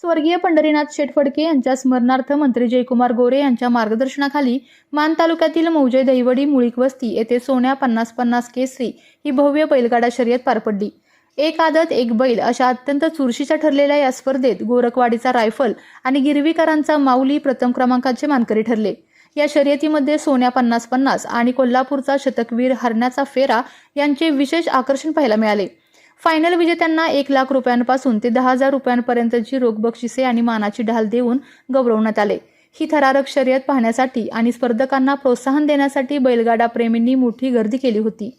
स्वर्गीय पंढरीनाथ शेटफडके यांच्या स्मरणार्थ मंत्री जयकुमार गोरे यांच्या मार्गदर्शनाखाली मान तालुक्यातील मौजे दहिवडी मुळीक वस्ती येथे सोन्या 50-50 केसरी ही भव्य बैलगाडा शर्यत पार पडली। एक आदत एक बैल अशा अत्यंत चुरशीच्या ठरलेल्या या स्पर्धेत गोरखवाडीचा रायफल आणि गिरवीकरांचा माऊली प्रथम क्रमांकाचे मानकरी ठरले। या शर्यतीमध्ये सोन्या 50-50 आणि कोल्हापूरचा शतकवीर हरण्याचा फेरा यांचे विशेष आकर्षण पाहायला मिळाले। फायनल विजेत्यांना 1 लाख रुपयांपासून ते 10,000 रुपयांपर्यंतची रोख बक्षिसे आणि मानाची ढाल देऊन गौरवण्यात आले। ही थरारक शर्यत पाहण्यासाठी आणि स्पर्धकांना प्रोत्साहन देण्यासाठी बैलगाडा प्रेमींनी मोठी गर्दी केली होती।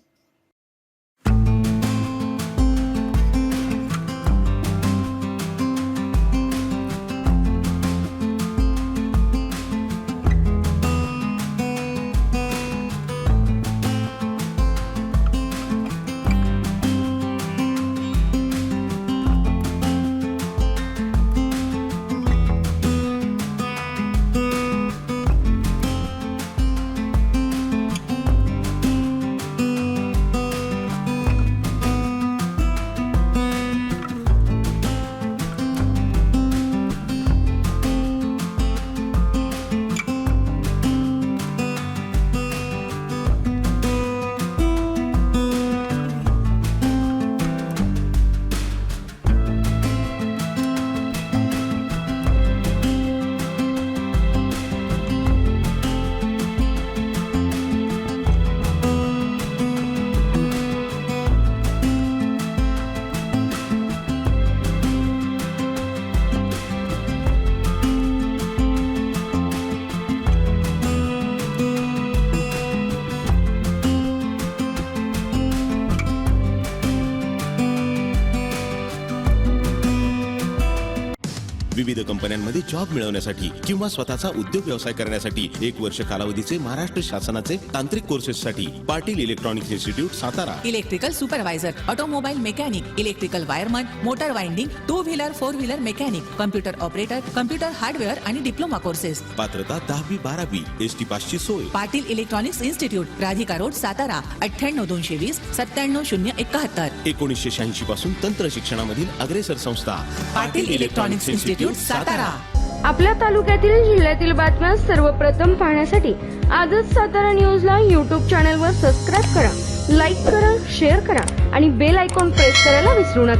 विविध कंपन्यांमध्ये जॉब मिळवण्यासाठी किंवा स्वतःचा उद्योग व्यवसाय करण्यासाठी 1 वर्ष कालावधीचे महाराष्ट्र शासनाचे तांत्रिक कोर्सेससाठी Patil electronics institute Satara. Electrical supervisor, automobile mechanic, electrical wireman, motor winding, 2 wheeler 4 wheeler mechanic, computer operator, computer hardware आणि डिप्लोमा कोर्सेस। पात्रता 10वी 12वी एसटी पासची सोय। Patil electronics institute, Radhika road, Satara 98-220 97-071। 1986 पासून तंत्र शिक्षणामधील अग्रेसर संस्था पाटील इलेक्ट्रॉनिक्स इन्स्टिट्यूट सातारा। आपल्या तालुक्यातील जिल्ह्यातील बातम्या सर्वप्रथम पाहण्यासाठी आजच सातारा न्यूजला YouTube चॅनलवर सबस्क्राइब करा, लाईक करा, शेअर करा आणि बेल आयकॉन प्रेस करायला विसरू नका।